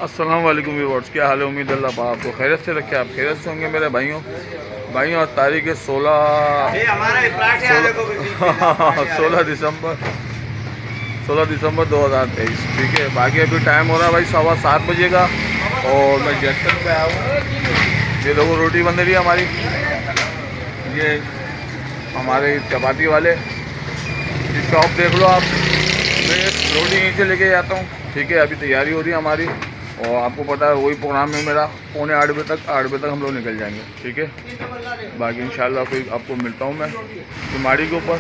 अस्सलाम वालेकुम व्यूअर्स, क्या हाल है। उम्मीद अल्लाह पाक आपको खैरियत से रखे, आप खैरियत से होंगे मेरे भाइयों। आज तारीख है 16 दिसंबर 2023। ठीक है, बाकी अभी टाइम हो रहा है भाई 7:15 बजे का और मैं जंक्शन पे आया हूँ। ये देखो रोटी बन रही है हमारी, ये हमारे चपाती वाले की शॉप देख लो आप। मैं रोटी यहीं से लेके जाता हूँ। ठीक है, अभी तैयारी हो रही है हमारी और आपको पता है वही प्रोग्राम है मेरा। 8:45 हम लोग निकल जाएंगे। ठीक है, बाकी इंशाल्लाह फिर आपको मिलता हूँ मैं बीमारी के ऊपर,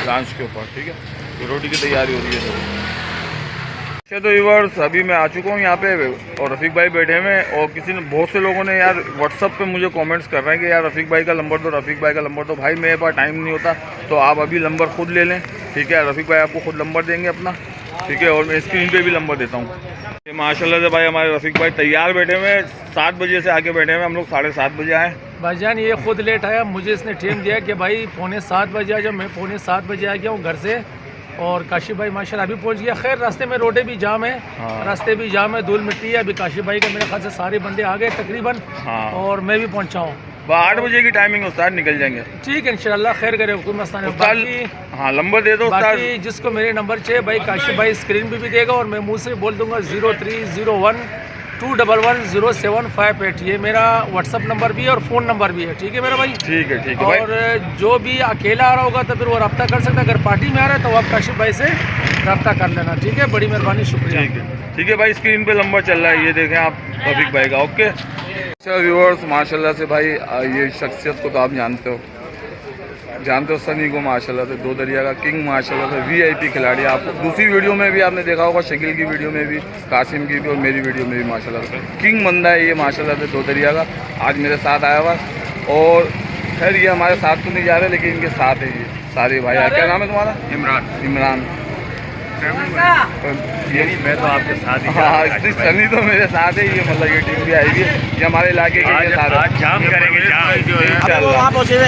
लंच के ऊपर। ठीक है, तो रोटी की तैयारी हो रही है। अच्छा तो व्यूअर्स, अभी मैं आ चुका हूँ यहाँ पे और रफ़ीक भाई बैठे हुए हैं और बहुत से लोगों ने यार व्हाट्सअप पे मुझे कमेंट्स कर रहे हैं कि यार रफ़ीक भाई का नंबर दो, रफ़ीक भाई का नंबर दो। भाई मेरे पास टाइम नहीं होता, तो आप अभी नंबर खुद ले लें। ठीक है, रफ़ीक भाई आपको खुद नंबर देंगे अपना। ठीक है, और मैं स्क्रीन पे भी नंबर देता हूँ। माशाल्लाह से भाई हमारे रफ़ीक भाई तैयार बैठे हुए हैं, 7 बजे से आके बैठे हुए हैं। हम लोग 7:30 बजे आए। भाईजान ये खुद लेट आया, मुझे इसने टाइम दिया कि भाई 6:45 बजे आ जाओ। मैं 6:45 बजे आ गया हूँ घर से और काशिफ भाई माशाल्लाह अभी पहुँच गया। खैर रास्ते में रोडे भी जाम है। हाँ। रास्ते भी जाम है, धूल मिट्टी है। अभी काशिफ भाई का मेरे ख्याल से सारे बंदे आ गए तकरीबन। हाँ। और मैं भी पहुँचा हूँ। 8 बजे की टाइमिंग है उस्ताद, निकल जाएंगे। ठीक है इंशाल्लाह, खैर करे कोई मसला नहीं। बाकी हाँ, नंबर दे दो उस्ताद। बाकी जिसको मेरे नंबर चाहिए भाई काशिफ भाई स्क्रीन पे भी देगा और मैं मुँह से बोल दूंगा 0301211075। ये मेरा व्हाट्सअप नंबर भी है और फ़ोन नंबर भी है। ठीक है मेरा भाई। ठीक है भाई। और जो भी अकेला आ रहा होगा तो फिर वो रब्ता कर सकता है। अगर पार्टी में आ रहा है तो वो आप काशिफ भाई से रब्ता कर लेना। ठीक है, बड़ी मेहरबानी, शुक्रिया। ठीक है भाई, स्क्रीन पे नंबर चल रहा है, ये देखें आप रफ़ीक भाई का। ओके। अच्छा व्यूअर्स, माशाल्लाह से भाई ये शख्सियत को तो आप जानते हो सनी को, माशाल्लाह से दो दरिया का किंग, माशाल्लाह से VIP खिलाड़ी। आपको दूसरी वीडियो में भी आपने देखा होगा, शकील की वीडियो में भी, कासिम की भी और मेरी वीडियो में भी माशाल्लाह से किंग बंदा है ये माशाल्लाह से दो दरिया का। आज मेरे साथ आया हुआ और खैर ये हमारे साथ तो नहीं जा रहे लेकिन इनके साथ है ये सारे भाई। क्या नाम है तुम्हारा? इमरान। ये मैं तो आपके साथ ही। हाँ, सनी तो मेरे साथ है। ये मतलब ये टीम भी आएगी, ये हमारे इलाके के साथ आज जाम करेंगे, जाम जो है वहाँ पहुँचे हुए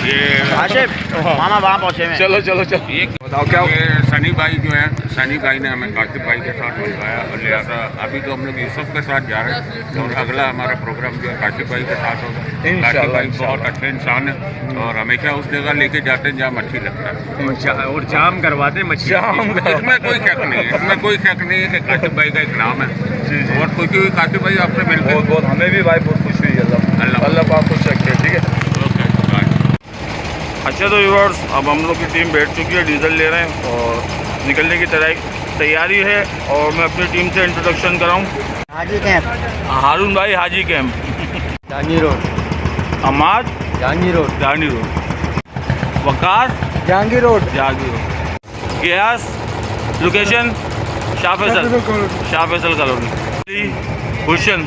ये आशिफ मामा वहाँ पहुँचे हुए। चलो एक बताओ क्या। ये सनी भाई जो है, सनी भाई ने हमें काशिफ भाई के साथ मिलवाया और लिहाजा अभी तो हम लोग यूसुफ के साथ जा रहे हैं और अगला हमारा प्रोग्राम जो है काशिफ भाई के साथ होगा। काशिफ भाई बहुत अच्छे इंसान है और हमेशा उस जगह लेके जाते हैं जहाँ मच्छी लगता है और जाम करवाते मच्छी। इसमें कोई शक नहीं है, इसमें कोई शक नहीं है कि काशिफ भाई का एक नाम है। और खुशी हुई काशिफ भाई आपसे मिलकर। बहुत हमें भी भाई बहुत खुशी हुई। अल्लाह पाक खुश रखे। ठीक है, अच्छा तो व्यूअर्स, अब हम लोग की टीम बैठ चुकी है, डीजल ले रहे हैं और निकलने की तैयारी है। और मैं अपनी टीम से इंट्रोडक्शन कराऊँ। हाजी कैंप, हारून भाई Haji camp, Jahangir road, Amad Jahangir road, Waqar Jahangir road, Ghayas, location Shah Faisal colony, Gulshan,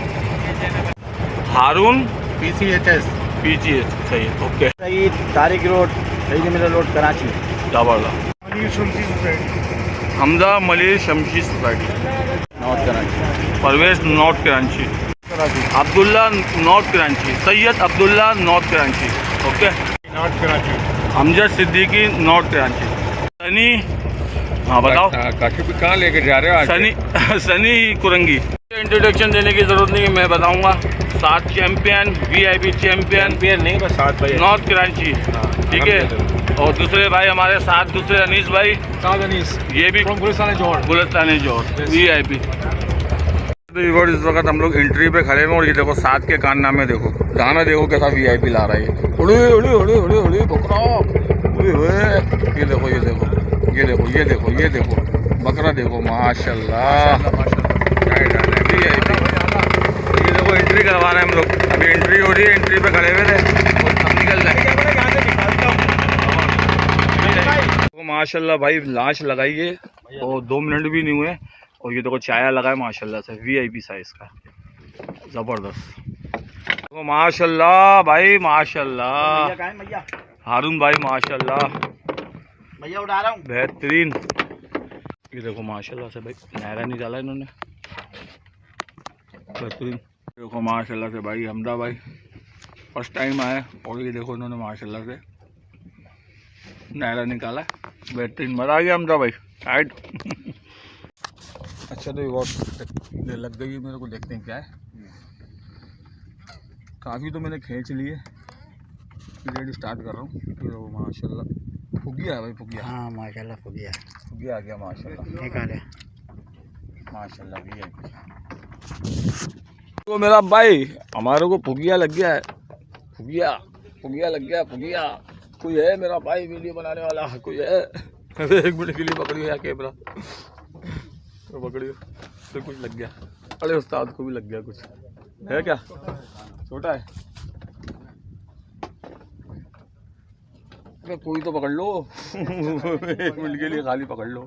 Haroon PCHS, PGH। सही है, okay. Saeed Tariq road, Saeed Malir road, Karachi. जबरदस्त। Hamza Malir Shamsi society, north Karachi. Parvez north Karachi, Abdullah north Karachi, Syed Abdullah north Karachi, okay. North Karachi. Hamzad Siddiqui north Karachi. Sunny, हाँ बताओ काशिफ कहाँ लेके जा रहे हो आज? सनी कुरंगी। इंट्रोडक्शन देने की ज़रूरत नहीं है, मैं बताऊंगा। 7 चैम्पियन, VIP चैम्पियन नहीं बस 7 बजे नॉर्थ कराची। ठीक है, और दूसरे भाई हमारे साथ दूसरे अनीस भाई, ये भी गुलस्तान जोड़ VIP। तो इस वक्त हम लोग एंट्री पे खड़े हैं और ये देखो 7 के कारनामे देखो, गाना देखो कैसा VIP ला रहा है। उड़े उड़े उड़े उड़े उड़े बकरा, उड़े हुए। ये देखो ये देखो ये देखो ये देखो ये देखो बकरा देखो, माशाल्लाह। ये देखो एंट्री करवा रहे हैं हम लोग, अभी एंट्री हो रही है, एंट्री पे खड़े हुए थे और हम निकल जाएंगे। माशाल्लाह भाई लाश लगाई है और 2 मिनट भी नहीं हुए और ये देखो चाया लगाए माशाल्लाह से, VIP साइज का, ज़बरदस्त। तो माशाल्लाह भाई माशाल्लाह, हारून भाई माशाल्लाह भैया उड़ा रहा हूँ, बेहतरीन। ये देखो माशाल्लाह से भाई नायरा निकाला इन्होंने, बेहतरीन। देखो माशाल्लाह से भाई हमदा भाई फर्स्ट टाइम आए और ये देखो इन्होंने माशाल्लाह से नायरा निकाला, बेहतरीन। मज़ा आ गया हमदा भाई, राइट। अच्छा तो ये बहुत देर लग गई है मेरे को, देखते हैं क्या है। काफ़ी तो मैंने खींच लिए, रेडी स्टार्ट कर रहा हूँ। तो माशाल्लाह फुगिया है भाई, फुगिया। हाँ माशाल्लाह फुगिया फुगिया आ गया माशाल्लाह, निकाले माशाल्लाह भी है। तो मेरा भाई हमारे को फुगिया लग गया है, फुगिया फुगिया लग गया, फुगिया। कोई है मेरा भाई वीडियो बनाने वाला, कोई है? एक मिनट के लिए पकड़ियो यार कैमरा, तो पकड़ियो। तो कुछ लग गया, अरे उस्ताद को भी लग गया कुछ, है क्या? छोटा है, अरे कोई तो पकड़ लो। एक मिनट के लिए खाली पकड़ लो।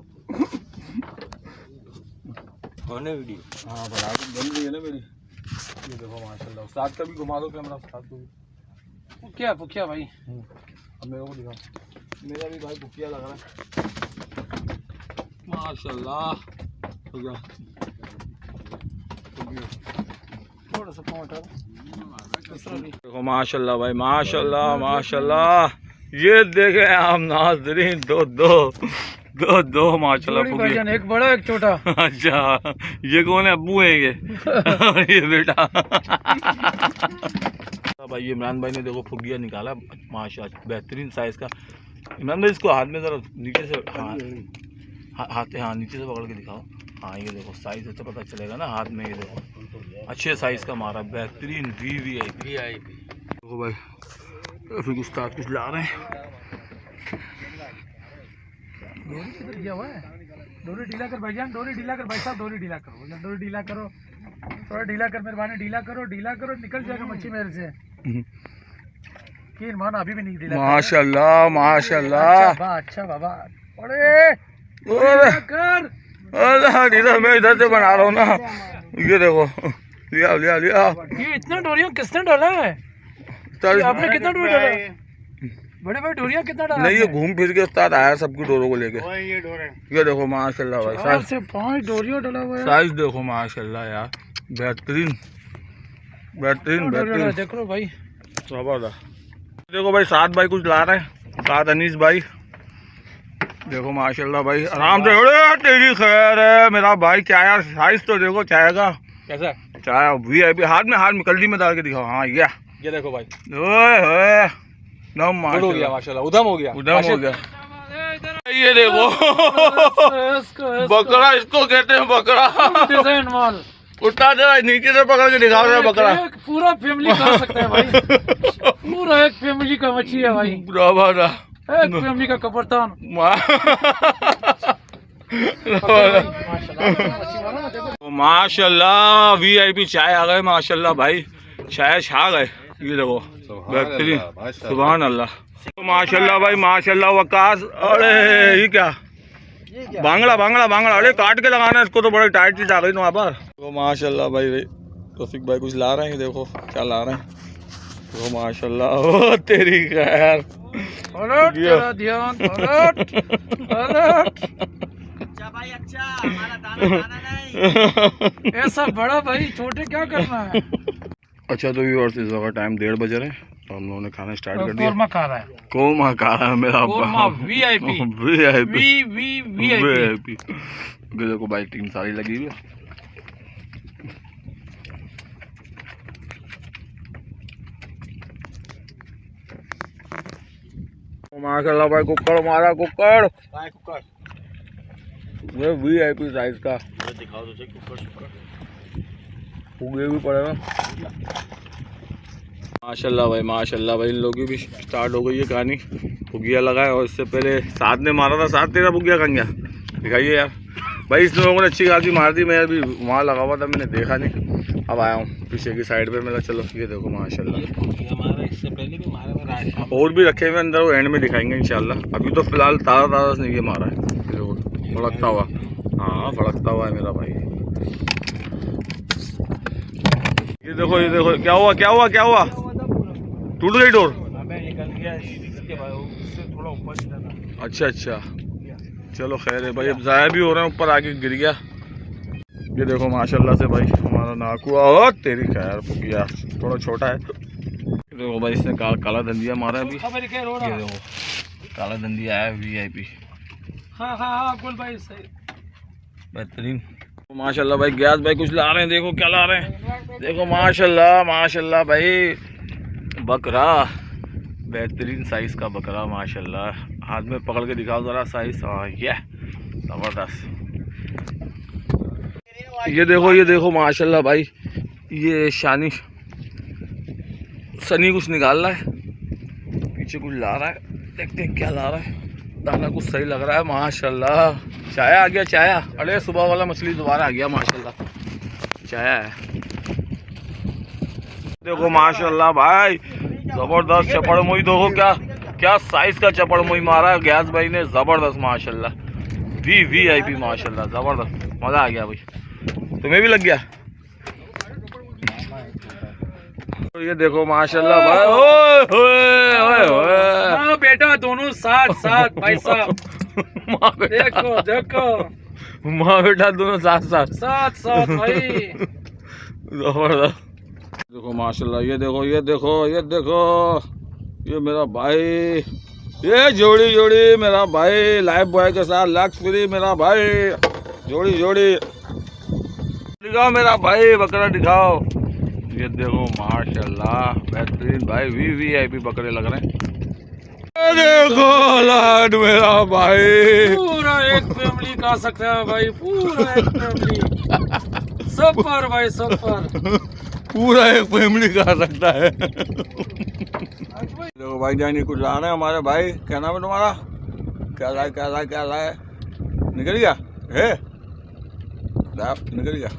होने वीडियो हाँ बना बन रही है ना मेरी। ये देखो माशाल्लाह, उस्ताद का भी घुमा दो कैमरा, उस्ताद को भी। पुकिया भाई, अब मेरे को दिखाओ, मेरा भी भाई पुकिया लग रहा है माशाल्लाह। हो गया थोड़ा सा टमाटर। देखो माशाल्लाह भाई, माशाल्लाह माशाल्लाह। ये देखे आप नाज़रीन, दो माशाल्लाह पुकिया। एक बड़ा एक छोटा। अच्छा ये कौन है? अब्बू है ये? ये बेटा। भाई इमरान भाई ने देखो फुगिया निकाला माशाल्लाह, बेहतरीन साइज़ का। इमरान भाई इसको हाथ में ज़रा नीचे से, हाँ नीचे से पकड़ के दिखाओ। हाँ ये देखो साइज़ अच्छा पता चलेगा ना हाथ में। ये देखो अच्छे साइज़ का मारा, बेहतरीन वीआईपी। देखो भाई फिर उस्ताद कुछ ला रहे हैं। डोरी ढीला कर भाईजान, डोरी ढीला कर भाई साहब, डोरी ढीला करो, डोरी ढीला करो, थोड़ा ढीला कर मेहरबानी, ढीला करो, निकल जाएगा मच्छी मेरे से। कीन माना अभी भी नहीं ढीला। माशाल्लाह माशाल्लाह। अच्छा बाबा, अरे कर, अरे मैं इधर से बना रहा हूँ ना। ये देखो लिया। ये इतना डोरियां किसने डाला है? आपने कितना डोरी डाला? बड़े भाई डोरियां कितना डाला? नहीं ये घूम फिर के उस्ताद आया सबकी डोरों को लेके। ये देखो माशाल्लाह भाई, 4 से 5 डोरियां डाला हुआ है। साइज देखो माशाल्लाह यार, बेहतरीन। देख लो भाई, जबरदस्त। देखो भाई साथ भाई कुछ ला रहे हैं, साथ अनीस भाई। देखो माशाल्लाह भाई, आराम से। अरे तेरी खैर है मेरा भाई, क्या यार साइज तो देखो चाय का, कैसा चाय वीआईपी। हाथ में कल्ली में डाल के दिखाओ। हाँ ये देखो भाई, ओए माशाल्लाह, उधम हो गया। ये देखो बकरा, इसको कहते हैं बकरा। डिजाइन माल उठा जरा नीचे से पकड़ के दिखाओ जरा बकरा। पूरा फैमिली खा सकता है भाई, पूरा एक फैमिली का मच्छी है भाई, एक फैमिली का कब्रिस्तान। माशाल्लाह वीआईपी चाय आ गए माशाल्लाह भाई, चाय छा गए। ये देखो बेहतरीन, सुभान अल्लाह। तो माशाल्लाह भाई माशाल्लाह वकास। अरे ये क्या बांगड़ा, अरे काट के लगाना इसको, तो बड़ी टाइट चीज आ गई वहाँ पर। तो माशाल्लाह भाई तौफीक भाई कुछ ला रहे हैं, देखो क्या ला रहे हैं। तो माशाल्लाह ओ तेरी खैर, ध्यान भाई, अच्छा हमारा दाना नहीं। ऐसा बड़ा भाई, छोटे क्या करना है। अच्छा तो व्यूअर्स इस वक्त टाइम 1:30 बज रहे हैं, तो हम लोगों ने खाना स्टार्ट कर दिया। कोरमा खा रहा है, कोरमा खा रहा है मेरा वीआईपी। देखो भाई 3 साड़ी लगी हुई है। माशाल्लाह भाई कुकर मारा, कुकर ये वीआईपी साइज का। दिखाओ तो सही कुकर। फुगे भी पड़ेगा माशाल्लाह भाई। इन लोगों की भी स्टार्ट हो गई है कहानी। फुगिया लगाए, और इससे पहले साथ ने मारा था। साथ तेरा फुगिया कहाँ गया? दिखाइए यार भाई। इस लोगों ने अच्छी खासी मार दी, मैं अभी वहाँ लगा हुआ था, मैंने देखा नहीं। अब आया हूँ पीछे की साइड पे, मेरा चलो ये देखो माशाल्लाह। इससे पहले भी मारा और भी रखे हुए अंदर, वो एंड में दिखाएंगे इंशाल्लाह। अभी तो फिलहाल ताज़ा से ये मारा है, देखो फड़कता हुआ। हाँ फड़कता हुआ है मेरा भाई। ये देखो क्या हुआ? टूट गई डोर? निकल गया थोड़ा ऊपर। अच्छा चलो खैर है भाई। अब ज़ाया भी हो रहे हैं, ऊपर आके गिर गया। ये देखो माशाल्लाह से भाई हमारा नाकुआ। और तेरी खैर फुकिया थोड़ा छोटा है। देखो भाई इसने काला धंधिया मारा है अभी। ये देखो काला धंधिया है वीआईपी। हाँ गुल भाई सही, बेहतरीन। माशाल्लाह भाई गयास भाई कुछ ला रहे हैं, देखो क्या ला रहे हैं, देखो माशाल्लाह माशाल्लाह भाई बकरा, बेहतरीन साइज का बकरा माशाल्लाह। हाथ में पकड़ के दिखाओ ज़रा साइज। हाँ ये ज़बरदस्त। ये देखो माशाल्लाह भाई, ये सनी कुछ निकाल रहा है, पीछे कुछ ला रहा है, देखते हैं क्या ला रहा है। दाना कुछ सही लग रहा है माशाल्लाह। चाया आ गया, चाया। अरे सुबह वाला मछली दोबारा आ गया माशाल्लाह, चाया है। देखो माशाल्लाह भाई जबरदस्त चपड़ मोई, देखो क्या साइज का चपड़ मोई मारा है गयास भाई ने, जबरदस्त माशाल्लाह। VIP माशाल्लाह, जबरदस्त, मजा आ गया भाई। तुम्हें भी लग गया? ये देखो माशाल्लाह भाई, ओए ओए ओए ओए बेटा दोनों साथ भाई साहब। देखो माँ बेटा दोनों साथ भाई। जबरदस्त। देखो माशाल्लाह, ये देखो ये मेरा भाई, ये जोड़ी मेरा भाई, लाइफ बॉय के साथ लक्स फ्री मेरा भाई, जोड़ी दिखाओ मेरा भाई, बकरा दिखाओ। ये देखो माशाल्लाह बेहतरीन भाई, VIP बकरे लग रहे हैं। देखो लाड मेरा भाई, पूरा एक फैमिली खा सकता है भाई, पूरा एक फैमिली। सब पर भाई, सब पर पूरा एक फैमिली खा सकता है। देखो भाई जानी कुछ ला रहे हैं हमारे भाई। क्या नाम है तुम्हारा? क्या लाए? निकल गया है, निकल गया।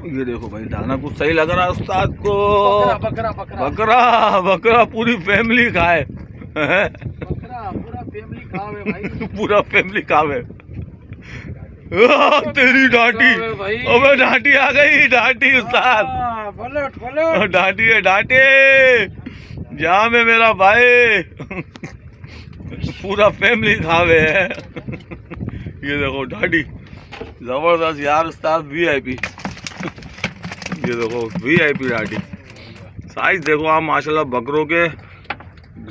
ये देखो भाई दाना कुछ सही लग रहा है उस्ताद को। बकरा पूरी फैमिली खाए। पूरा फैमिली खावे। तेरी डांटी, अबे डांटी आ गई, डांटी उस्ताद, डांटी जा में मेरा भाई, पूरा फैमिली खावे है। ये देखो डांटी, जबरदस्त यार उस्ताद, VIP। ये देखो VIP डांटी, साइज देखो आप माशाल्लाह, बकरों के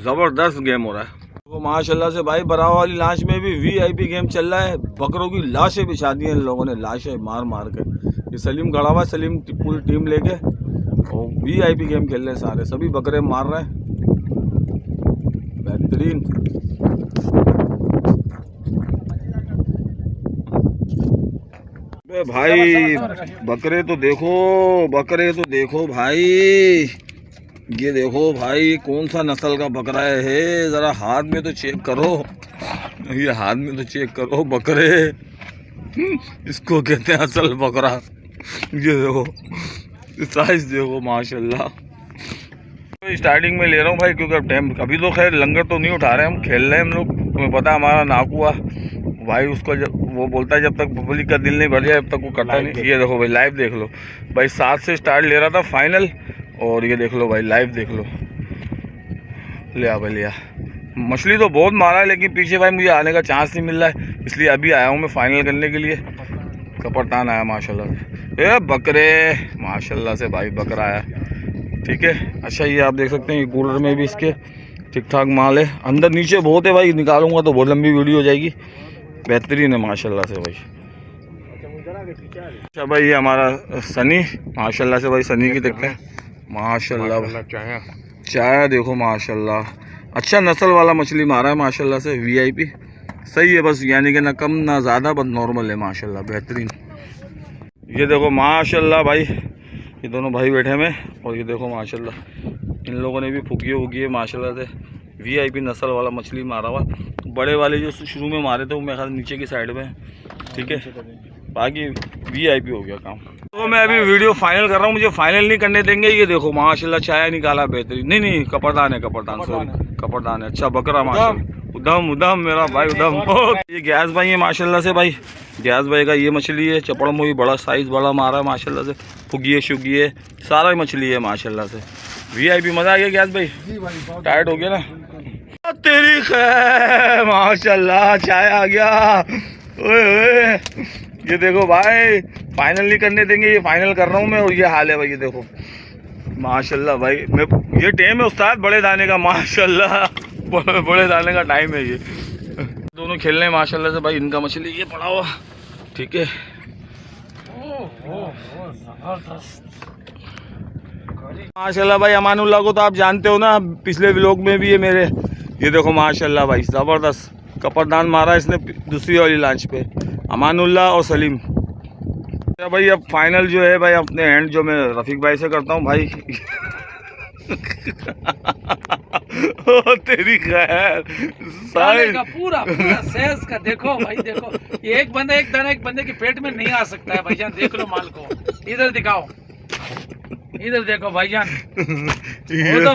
जबरदस्त गेम हो रहा है। तो माशाल्लाह से भाई बरावा वाली लाश में भी VIP गेम चल रहा है। बकरों की लाशें बिछा दी हैं इन लोगों ने, लाशें मार के। ये सलीम खड़ा हुआ, सलीम पूरी टीम लेके, और VIP गेम खेल रहे हैं सारे, सभी बकरे मार रहे हैं, बेहतरीन। भाई बकरे तो देखो भाई, ये देखो भाई कौन सा नस्ल का बकरा है, जरा हाथ में तो चेक करो, ये हाथ में तो चेक करो बकरे, इसको कहते हैं असल बकरा। ये देखो साइज देखो माशाल्लाह। स्टार्टिंग में ले रहा हूँ भाई, क्योंकि अब टाइम, अभी तो खैर लंगर तो नहीं उठा रहे हम, खेल रहे हैं हम लोग। तुम्हें पता है हमारा नाकुआ भाई, उसको जब वो बोलता है जब तक पब्लिक का दिल नहीं भर जाए तब तक वो करता नहीं। ये देखो भाई लाइव देख लो भाई, 7 से स्टार्ट ले रहा था फाइनल, और ये देख लो भाई लाइव देख लो। लिया भाई लिया, मछली तो बहुत मारा है, लेकिन पीछे भाई मुझे आने का चांस नहीं मिल रहा है, इसलिए अभी आया हूँ मैं फाइनल करने के लिए। कपड़तान आया माशाल्लाह से, ये बकरे माशाल्लाह से भाई, बकरा आया, ठीक है। अच्छा ये आप देख सकते हैं, ये कूलर में भी इसके ठीक ठाक माल है, अंदर नीचे बहुत है भाई, निकालूंगा तो बहुत लंबी वीडियो हो जाएगी। बेहतरीन है माशाल्लाह से भाई। अच्छा भाई ये हमारा सनी, माशाल्लाह से भाई, सनी की देखते हैं माशाल्लाह, चाया देखो माशाल्लाह, अच्छा नस्ल वाला मछली मारा है माशाल्लाह से, VIP सही है बस, यानी कि ना कम ना ज़्यादा, बस नॉर्मल है माशाल्लाह, बेहतरीन। ये देखो माशाल्लाह भाई, ये दोनों भाई बैठे में, और ये देखो माशाल्लाह इन लोगों ने भी फुकिए माशाल्लाह से, VIP नस्ल वाला मछली मारा हुआ। बड़े वाले जो शुरू में मारे थे वो मैं ख्याल नीचे की साइड में, ठीक है, बाकी VIP हो गया काम। तो मैं अभी वीडियो फाइनल कर रहा हूँ, मुझे फाइनल नहीं करने देंगे। ये देखो माशाल्लाह चाया निकाला, बेहतरीन, नहीं कपड़दान है, सॉरी कपड़दान है, अच्छा बकरा माशाल्लाह, उधम मेरा भाई, उधम। ये गयास भाई है माशाल्लाह से भाई, गयास भाई का ये मछली है, चपड़ मोई, बड़ा साइज बड़ा मारा है माशाल्लाह से, फुगिए शुगिए सारा मछली है माशाल्लाह से, VIP। मज़ा आ गया गयास भाई, टायर्ड हो गया ना तेरी खैर, माशाल्लाह चाय आ गया। ओए ये देखो भाई, फाइनल नहीं करने देंगे, ये फाइनल कर रहा हूँ मैं, और ये हाल है भाई, ये देखो माशाल्लाह भाई। मैं ये टाइम है उस्ताद बड़े दाने का, माशाल्लाह बड़े दाने का टाइम है ये। दोनों खेल रहे हैं माशाल्लाह से भाई। इनका मछली ये पड़ा हुआ, ठीक है। माशाल्लाह भाई अमानुल्लाह को तो आप जानते हो ना, पिछले व्लॉग में भी है मेरे। ये देखो माशाल्लाह भाई ज़बरदस्त कपरदान मारा इसने दूसरी वाली लांच पे, अमानुल्लाह और सलीम। भाई अब फाइनल जो है भाई अपने एंड जो मैं रफ़ीक भाई से करता हूँ भाई। ओ तेरी खैर का पूरा सेल्स का देखो भाई, देखो ये एक बंदा एक दाना एक बंदे के पेट में नहीं आ सकता है भाईजान। देख लो माल को, इधर दिखाओ, इधर देखो भाईजान। वो तो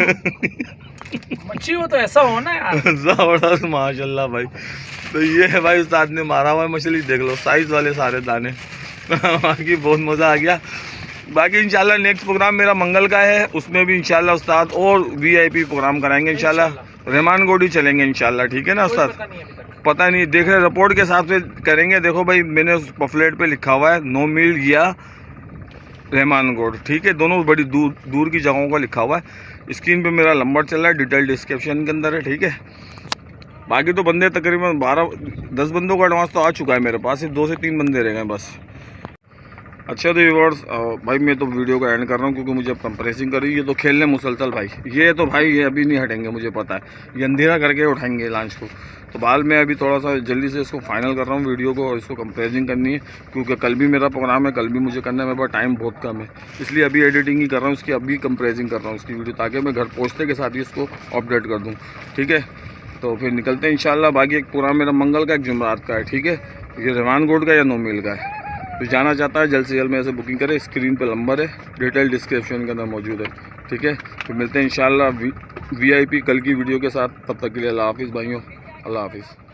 मच्छी हो तो ऐसा हो ना यार, जबरदस्त माशाल्लाह भाई। तो ये है भाई उस्ताद ने मारा हुआ मछली, देख लो साइज वाले सारे दाने। बाकी बहुत मज़ा आ गया। बाकी इंशाल्लाह नेक्स्ट प्रोग्राम मेरा मंगल का है, उसमें भी इंशाल्लाह उस्ताद और वीआईपी प्रोग्राम कराएंगे इंशाल्लाह। रहमान गोडी चलेंगे इंशाल्लाह, ठीक है ना उस्ताद? पता नहीं, देख रहे रिपोर्ट के हिसाब से करेंगे। देखो भाई मैंने उस पफलेट पे लिखा हुआ है 9 मील गया रहमान गोड, ठीक है। दोनों बड़ी दूर की जगहों का लिखा हुआ है। स्क्रीन पे मेरा नंबर चल रहा है, डिटेल डिस्क्रिप्शन के अंदर है, ठीक है। बाकी तो बंदे तकरीबन 10 बंदों का एडवांस तो आ चुका है मेरे पास, सिर्फ 2 से 3 बंदे रह गए बस। अच्छा तो व्यूअर्स भाई मैं तो वीडियो को एंड कर रहा हूँ क्योंकि मुझे अब कंप्रेसिंग कर रही है। ये तो खेलने मुसलसल भाई, ये तो भाई ये अभी नहीं हटेंगे, मुझे पता है। ये अंधेरा करके उठाएंगे लॉन्च को। तो बाल मैं अभी थोड़ा सा जल्दी से इसको फाइनल कर रहा हूँ वीडियो को, और इसको कंप्रेसिंग करनी है क्योंकि कल भी मेरा प्रोग्राम है, कल भी मुझे करना है। मेरे पास टाइम बहुत कम है, इसलिए अभी एडिटिंग ही कर रहा हूँ इसकी, अभी कंप्रेसिंग कर रहा हूँ इसकी वीडियो, ताकि मैं घर पहुँचते के साथ ही इसको अपडेट कर दूँ, ठीक है। तो फिर निकलते हैं इंशाल्लाह। बाकी एक प्रोग्राम मेरा मंगल का, एक जुमेरात का है, ठीक है। ये रहमान गोड का या 9 मील का है। तो जाना चाहता है जल्द से जल्द मेरे से बुकिंग करें, स्क्रीन पे नंबर है, डिटेल डिस्क्रिप्शन के अंदर मौजूद है, ठीक है। तो मिलते हैं इंशाल्लाह वीआईपी कल की वीडियो के साथ। तब तक के लिए अल्लाह हाफिज़ भाइयों, अल्लाह हाफिज़।